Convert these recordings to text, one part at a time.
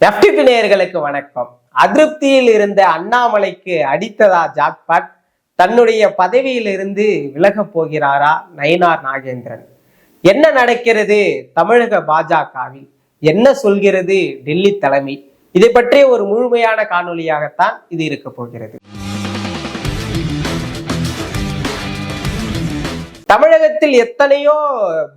FTP நேயர்களுக்கு வணக்கம். அதிருப்தியில் இருந்த அண்ணாமலைக்கு அடித்ததா ஜாக்பாட்? தன்னுடைய பதவியிலிருந்து விலகப் போகிறாரா நயினார் நாகேந்திரன்? என்ன நடக்கிறது தமிழக பாஜகவில்? என்ன சொல்கிறது டெல்லி தலைமை? இதை பற்றிய ஒரு முழுமையான காணொலியாகத்தான் இது இருக்க போகிறது. தமிழகத்தில் எத்தனையோ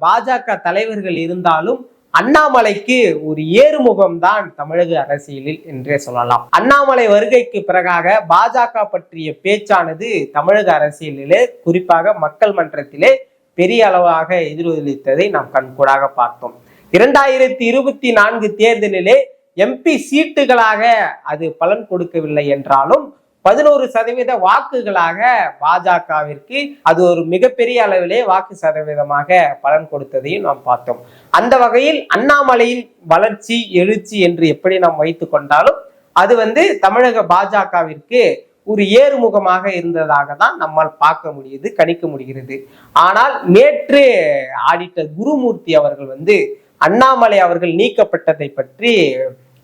பாஜக தலைவர்கள் இருந்தாலும் அண்ணாமலைக்கு ஒரு ஏறுமுகம்தான் தமிழக அரசியலில் என்றே சொல்லலாம். அண்ணாமலை வருகைக்கு பிறகாக பாஜக பற்றிய பேச்சானது தமிழக அரசியலிலே, குறிப்பாக மக்கள் மன்றத்திலே பெரிய அளவாக எதிரொலித்ததை நாம் கண்கூடாக பார்த்தோம். 2024 தேர்தலிலே எம்பி சீட்டுகளாக அது பலன் கொடுக்கவில்லை என்றாலும் 11% வாக்குகளாக பாஜகவிற்கு அது ஒரு மிகப்பெரிய அளவிலே வாக்கு சதவீதமாக பலன் கொடுத்ததையும் நாம் பார்த்தோம். அந்த வகையில் அண்ணாமலையின் வளர்ச்சி எழுச்சி என்று எப்படி நாம் வைத்துக் கொண்டாலும் அது தமிழக பாஜகவிற்கு ஒரு ஏறுமுகமாக இருந்ததாக தான் நம்மால் பார்க்க முடியுது, கணிக்க முடிகிறது. ஆனால் நேற்று ஆடிட்டர் குருமூர்த்தி அவர்கள் அண்ணாமலை அவர்கள் நீக்கப்பட்டதை பற்றி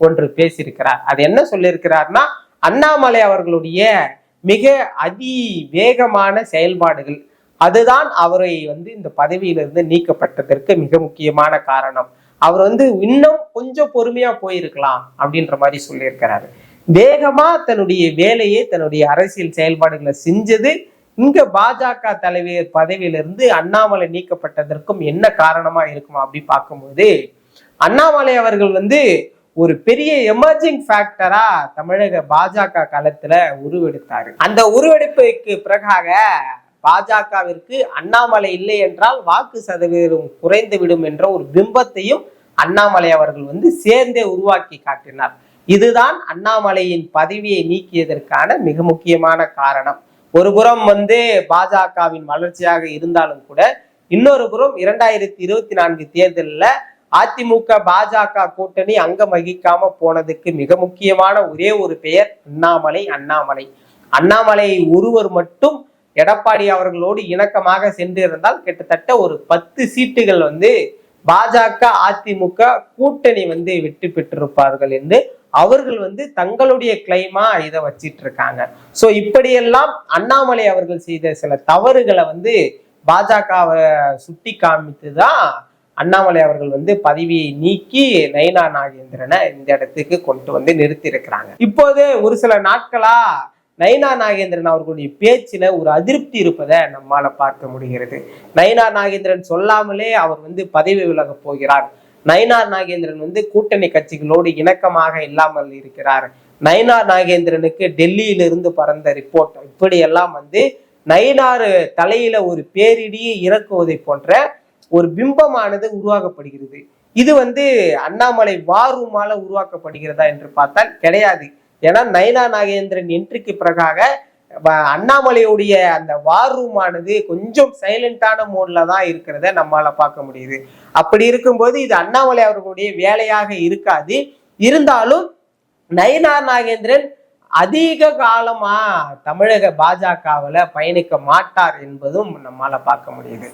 ஒன்று பேசியிருக்கிறார். அது என்ன சொல்லியிருக்கிறார்னா, அண்ணாமலை அவர்களுடைய மிக அதிவேகமான செயல்பாடுகள் அதுதான் அவரை இந்த பதவியிலிருந்து நீக்கப்பட்டதற்கு மிக முக்கியமான காரணம். அவர் இன்னும் கொஞ்சம் பொறுமையா போயிருக்கலாம் அப்படின்ற மாதிரி சொல்லியிருக்கிறாரு. வேகமா தன்னுடைய வேலையை, தன்னுடைய அரசியல் செயல்பாடுகளை செஞ்சது இங்க பாஜக தலைவர் பதவியிலிருந்து அண்ணாமலை நீக்கப்பட்டதற்கும் என்ன காரணமா இருக்குமா அப்படி பார்க்கும்போது, அண்ணாமலை அவர்கள் ஒரு பெரிய எமர்ஜிங் ஃபேக்டரா தமிழக பாஜக களத்துல உருவெடுத்தாரு. அந்த உருவெடுப்புக்கு பிறகாக பாஜகவிற்கு அண்ணாமலை இல்லை என்றால் வாக்கு சதவீதம் குறைந்து விடும் என்ற ஒரு பிம்பத்தையும் அண்ணாமலை அவர்கள் சேர்ந்தே உருவாக்கி காட்டினார். இதுதான் அண்ணாமலையின் பதவியை நீக்கியதற்கான மிக முக்கியமான காரணம். ஒரு புறம் பாஜகவின் வளர்ச்சியாக இருந்தாலும் கூட, இன்னொரு புறம் 2024 தேர்தலில் அதிமுக பாஜக கூட்டணி அங்கம் வகிக்காம போனதுக்கு மிக முக்கியமான ஒரே ஒரு பெயர் அண்ணாமலை ஒருவர் மட்டும் எடப்பாடி அவர்களோடு இணக்கமாக சென்றிருந்தால் கிட்டத்தட்ட ஒரு 10 சீட்டுகள் பாஜக அதிமுக கூட்டணி வெற்றி பெற்றிருப்பார்கள் என்று அவர்கள் தங்களுடைய கிளைமா இதை வச்சிட்டு இருக்காங்க. சோ இப்படியெல்லாம் அண்ணாமலை அவர்கள் செய்த சில தவறுகளை பாஜகவை சுட்டி காமித்துதான் அண்ணாமலை அவர்கள் பதவியை நீக்கி நயினார் நாகேந்திரனை இந்த இடத்துக்கு கொண்டு நிறுத்தி இருக்கிறாங்க. இப்போது ஒரு சில நாட்களா நயினார் நாகேந்திரன் அவர்களுடைய பேச்சில ஒரு அதிருப்தி இருப்பதை நம்மால பார்க்க முடிகிறது. நயினார் நாகேந்திரன் சொல்லாமலே அவர் பதவி விலக போகிறார். நயினார் நாகேந்திரன் கூட்டணி கட்சிகளோடு இணக்கமாக இல்லாமல் இருக்கிறார். நயினார் நாகேந்திரனுக்கு டெல்லியிலிருந்து பறந்த ரிப்போர்ட் இப்படி எல்லாம் நயினார் தலையில ஒரு பேரிடியை இறக்குவதை போன்ற ஒரு பிம்பமானது உருவாக்கப்படுகிறது. இது அண்ணாமலை வாரூமால உருவாக்கப்படுகிறதா என்று பார்த்தால் கிடையாது. ஏன்னா நயினார் நாகேந்திரன் என்ட்ரிக்கு பிறகாக அண்ணாமலையுடைய அந்த வாரூமானது கொஞ்சம் சைலண்டான மோட்ல தான் இருக்கிறத நம்மளால பார்க்க முடியுது. அப்படி இருக்கும்போது இது அண்ணாமலை அவர்களுடைய வேலையாக இருக்காது. இருந்தாலும் நயினார் நாகேந்திரன் அதிக காலமா தமிழக பாஜகவுல பயணிக்க மாட்டார் என்பதும் நம்மால பார்க்க முடியுது.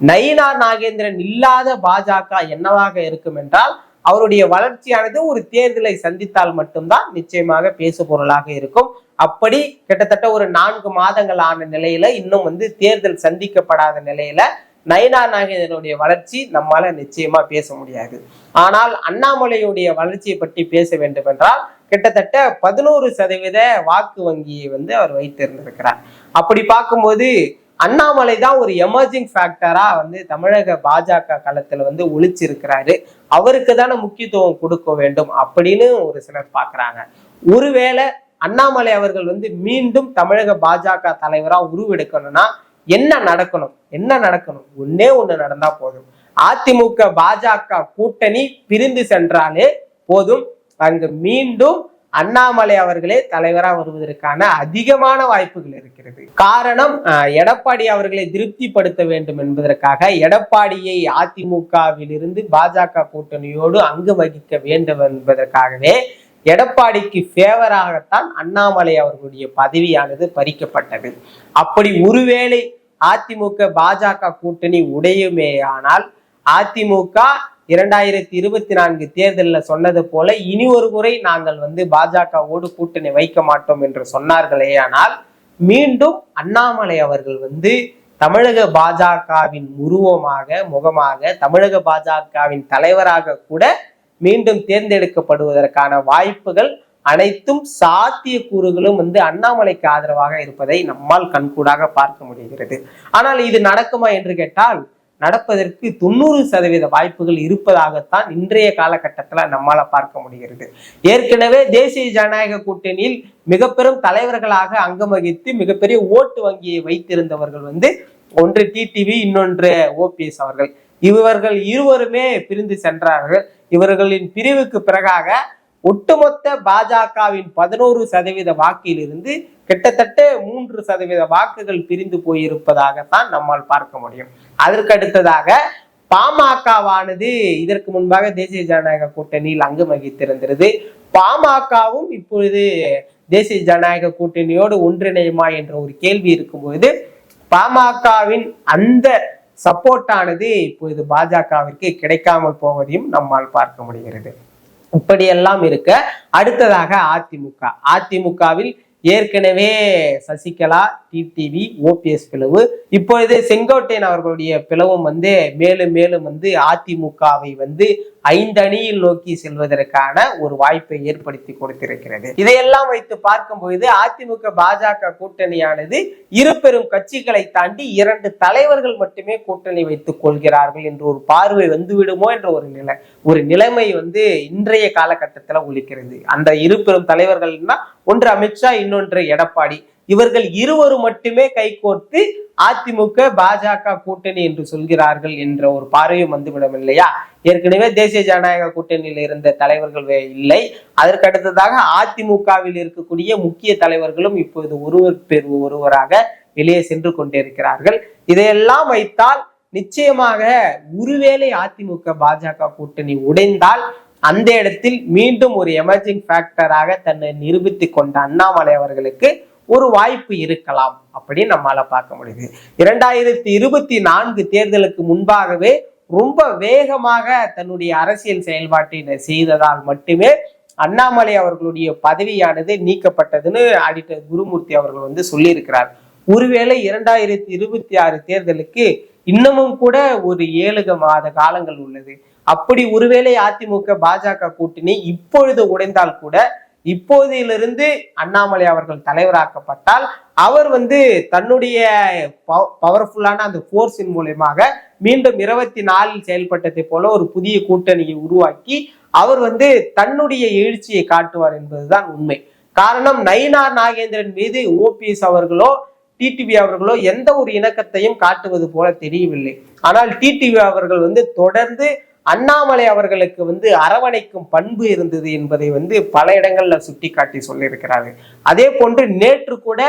நயினார் நாகேந்திரன் இல்லாத பாஜக என்னவாக இருக்கும் என்றால், அவருடைய வளர்ச்சியானது ஒரு தேர்தலை சந்தித்தால் மட்டும்தான் நிச்சயமாக பேசு பொருளாக இருக்கும். அப்படி கிட்டத்தட்ட ஒரு 4 மாதங்கள் ஆன நிலையில, இன்னும் தேர்தல் சந்திக்கப்படாத நிலையில நயினார் நாகேந்திரனுடைய வளர்ச்சி நம்மால நிச்சயமா பேச முடியாது. ஆனால் அண்ணாமலையுடைய வளர்ச்சியை பற்றி பேச வேண்டும் என்றால் கிட்டத்தட்ட 11% வாக்கு வங்கியை அவர் வைத்திருந்திருக்கிறார். அப்படி பார்க்கும்போது அண்ணாமலை தான் ஒரு எமர்ஜிங் ஃபேக்டரா தமிழக பாஜக களத்துல ஒழிச்சிருக்கிறாரு. அவருக்கு தானே முக்கியத்துவம் கொடுக்க வேண்டும் அப்படின்னு ஒரு சிலர் பாக்குறாங்க. ஒருவேளை அண்ணாமலை அவர்கள் மீண்டும் தமிழக பாஜக தலைவரா உருவெடுக்கணும்னா என்ன நடக்கணும்? ஒன்னே ஒண்ணு நடந்தா போதும். அதிமுக பாஜக கூட்டணி பிரிந்து சென்றாலே போதும். அங்கு மீண்டும் அண்ணாமலை அவர்களே தலைவரா வருவதற்கான அதிகமான வாய்ப்புகள் இருக்கிறது. காரணம், எடப்பாடி அவர்களை திருப்திப்படுத்த வேண்டும் என்பதற்காக எடப்பாடியை அதிமுகவில் இருந்து பாஜக கூட்டணியோடு அங்கு வகிக்க வேண்டும் என்பதற்காகவே எடப்பாடிக்கு ஃபேவராகத்தான் அண்ணாமலை அவர்களுடைய பதவியானது பறிக்கப்பட்டது. அப்படி ஒருவேளை அதிமுக பாஜக கூட்டணி உடையுமேயானால் அதிமுக 2024 தேர்தலில் சொன்னது போல இனி ஒரு முறை நாங்கள் பாஜகவோடு கூட்டணி வைக்க மாட்டோம் என்று சொன்னார்களே, ஆனால் மீண்டும் அண்ணாமலை அவர்கள் தமிழக பாஜகவின் உருவமாக, முகமாக, தமிழக பாஜகவின் தலைவராக கூட மீண்டும் தேர்ந்தெடுக்கப்படுவதற்கான வாய்ப்புகள் அனைத்தும் சாத்தியக்கூறுகளும் அண்ணாமலைக்கு ஆதரவாக இருப்பதை நம்மால் கண்கூடாக பார்க்க முடிகிறது. ஆனால் இது நடக்குமா என்று கேட்டால் நடப்பதற்கு 90% வாய்ப்புகள் இருப்பதாகத்தான் இன்றைய காலகட்டத்துல நம்மால பார்க்க முடிகிறது. ஏற்கனவே தேசிய ஜனநாயக கூட்டணியில் மிக பெரும் தலைவர்களாக அங்கம் வகித்து மிகப்பெரிய ஓட்டு வங்கியை வைத்திருந்தவர்கள் ஒன்று டிடிவி, இன்னொன்று ஓபிஎஸ் அவர்கள். இவர்கள் இருவருமே பிரிந்து சென்றார்கள். இவர்களின் பிரிவுக்கு பிறகாக ஒட்டுமொத்த பாஜகவின் 11% வாக்கில் இருந்து கிட்டத்தட்ட 3% வாக்குகள் பிரிந்து போயிருப்பதாகத்தான் நம்மால் பார்க்க முடியும். அதற்கு அடுத்ததாக பாமகவானது இதற்கு முன்பாக தேசிய ஜனநாயக கூட்டணியில் அங்கம் வகித்திருந்தது. பாமகவும் இப்பொழுது தேசிய ஜனநாயக கூட்டணியோடு ஒன்றிணையுமா என்ற ஒரு கேள்வி இருக்கும்போது பாமகவின் அந்த சப்போர்ட் ஆனது இப்பொழுது பாஜகவிற்கு கிடைக்காமல் போவதையும் நம்மால் பார்க்க முடிகிறது. இப்படியெல்லாம் இருக்க அடுத்ததாக அதிமுகவில் ஏற்கனவே சசிகலா, டிடிவி, ஓபிஎஸ் பிளவு, இப்பொழுது செங்கோட்டையன் அவர்களுடைய பிளவும் மேலும் மேலும் அதிமுகவை 5 அணியில் நோக்கி செல்வதற்கான ஒரு வாய்ப்பை ஏற்படுத்தி கொடுத்திருக்கிறது. இதையெல்லாம் வைத்து பார்க்கும் பொழுது அதிமுக பாஜக கூட்டணியானது இரு பெரும் கட்சிகளை தாண்டி 2 தலைவர்கள் மட்டுமே கூட்டணி வைத்துக் கொள்கிறார்கள் என்று ஒரு பார்வை விடுமோ என்ற ஒரு நிலைமை இன்றைய காலகட்டத்தில் ஒலிக்கிறது. அந்த இரு பெரும் தலைவர்கள்னா ஒன்று அமித்ஷா, இன்னொன்று எடப்பாடி. இவர்கள் இருவரும் மட்டுமே கைகோர்த்து அதிமுக பாஜக கூட்டணி என்று சொல்கிறார்கள் என்ற ஒரு பார்வையும் வந்துவிடும் இல்லையா? ஏற்கனவே தேசிய ஜனநாயக கூட்டணியில் இருந்த தலைவர்கள் இல்லை. அதற்கு அடுத்ததாக அதிமுகவில் இருக்கக்கூடிய முக்கிய தலைவர்களும் இப்போது ஒருவராக வெளியே சென்று கொண்டிருக்கிறார்கள். இதையெல்லாம் வைத்தால் நிச்சயமாக ஒருவேளை அதிமுக பாஜக கூட்டணி உடைந்தால் அந்த இடத்தில் மீண்டும் ஒரு எமர்ஜிங் ஃபேக்டராக தன்னை நிரூபித்துக் கொண்ட அண்ணாமலை அவர்களுக்கு ஒரு வாய்ப்பு இருக்கலாம் அப்படின்னு நம்மால பார்க்க முடியுது. 2024 தேர்தலுக்கு முன்பாகவே ரொம்ப வேகமாக தன்னுடைய அரசியல் செயல்பாட்டை செய்ததால் மட்டுமே அண்ணாமலை அவர்களுடைய பதவியானது நீக்கப்பட்டதுன்னு ஆடிட்டர் குருமூர்த்தி அவர்கள் சொல்லியிருக்கிறார். ஒருவேளை 2026 தேர்தலுக்கு இன்னமும் கூட ஒரு 7 மாத காலங்கள் உள்ளது. அப்படி ஒருவேளை அதிமுக பாஜக கூட்டணி இப்பொழுது உடைந்தால் கூட இப்போதிலிருந்து அண்ணாமலை அவர்கள் தலைவராக்கப்பட்டால் அவர் தன்னுடைய பவர்ஃபுல்லான அந்த போர்ஸின் மூலமாக மீண்டும் 24 செயல்பட்டதை போல ஒரு புதிய கூட்டணியை உருவாக்கி அவர் தன்னுடைய எழுச்சியை காட்டுவார் என்பதுதான் உண்மை. காரணம், நயினார் நாகேந்திரன் மீது ஓபிஎஸ் அவர்களோ டிடிவி அவர்களோ எந்த ஒரு இணக்கத்தையும் காட்டுவது போல தெரியவில்லை. ஆனால் டிடிவி அவர்கள் தொடர்ந்து அண்ணாமலை அவர்களுக்கு அரவணைக்கும் பண்பு இருந்தது என்பதை பல இடங்கள்ல சுட்டி காட்டி சொல்லியிருக்கிறாரு. அதே போன்று நேற்று கூட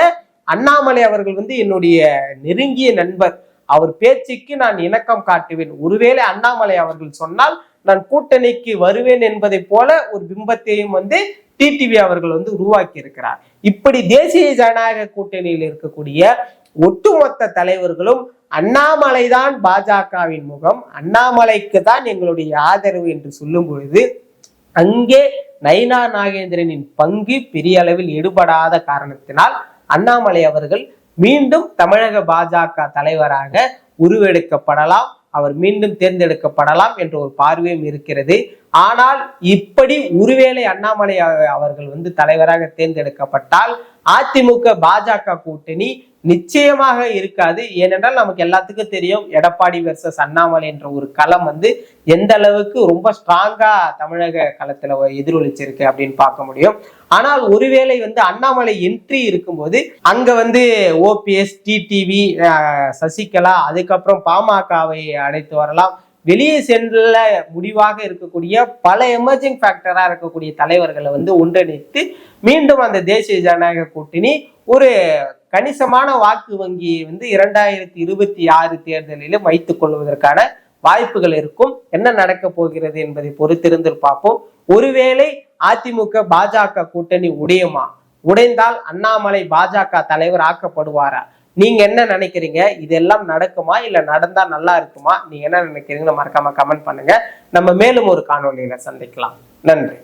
அண்ணாமலை அவர்கள் என்னுடைய நெருங்கிய நண்பர், அவர் பேச்சுக்கு நான் இணக்கம் காட்டுவேன், ஒருவேளை அண்ணாமலை அவர்கள் சொன்னால் நான் கூட்டணிக்கு வருவேன் என்பதை போல ஒரு பிம்பத்தையும் டிடிவி அவர்கள் உருவாக்கி இருக்கிறார். இப்படி தேசிய ஜனநாயக கூட்டணியில் இருக்கக்கூடிய ஒட்டுமொத்த தலைவர்களும் அண்ணாமலை தான் பாஜகவின் முகம், அண்ணாமலைக்கு தான் எங்களுடைய ஆதரவு என்று சொல்லும் பொழுது அங்கே நயினார் நாகேந்திரனின் பங்கு பெரிய அளவில் ஈடுபடாத காரணத்தினால் அண்ணாமலை அவர்கள் மீண்டும் தமிழக பாஜக தலைவராக உருவெடுக்கப்படலாம், அவர் மீண்டும் தேர்ந்தெடுக்கப்படலாம் என்ற ஒரு பார்வையும் இருக்கிறது. ஆனால் இப்படி ஒருவேளை அண்ணாமலை அவர்கள் தலைவராக தேர்ந்தெடுக்கப்பட்டால் அதிமுக பாஜக கூட்டணி நிச்சயமாக இருக்காது. ஏனென்றால் நமக்கு எல்லாத்துக்கும் தெரியும் எடப்பாடி வெர்சஸ் அண்ணாமலை என்ற ஒரு களம் எந்த அளவுக்கு ரொம்ப ஸ்ட்ராங்கா தமிழக களத்துல எதிரொலிச்சிருக்கு அப்படின்னு பார்க்க முடியும். ஆனால் ஒருவேளை அண்ணாமலை என்ட்ரி இருக்கும்போது அங்க ஓபிஎஸ், டிடிவி, சசிகலா, அதுக்கப்புறம் பாமகவை அழைத்து வரலாம். வெளியே சென்ற முடிவாக இருக்கக்கூடிய பல எமர்ஜிங் ஃபேக்டரா இருக்கக்கூடிய தலைவர்களை ஒன்றிணைத்து மீண்டும் அந்த தேசிய ஜனநாயக கூட்டணி ஒரு கணிசமான வாக்கு வங்கியை 2026 தேர்தலிலும் வைத்துக் கொள்வதற்கான வாய்ப்புகள் இருக்கும். என்ன நடக்க போகிறது என்பதை பொறுத்திருந்து பார்ப்போம். ஒருவேளை அதிமுக பாஜக கூட்டணி உடையுமா? உடைந்தால் அண்ணாமலை பாஜக தலைவர் ஆக்கப்படுவாரா? நீங்க என்ன நினைக்கிறீங்க? இதெல்லாம் நடக்குமா இல்ல நடந்தா நல்லா இருக்குமா? நீங்க என்ன நினைக்கிறீங்கன்னு மறக்காம கமெண்ட் பண்ணுங்க. நம்ம மேலும் ஒரு காணொளியில சந்திக்கலாம். நன்றி.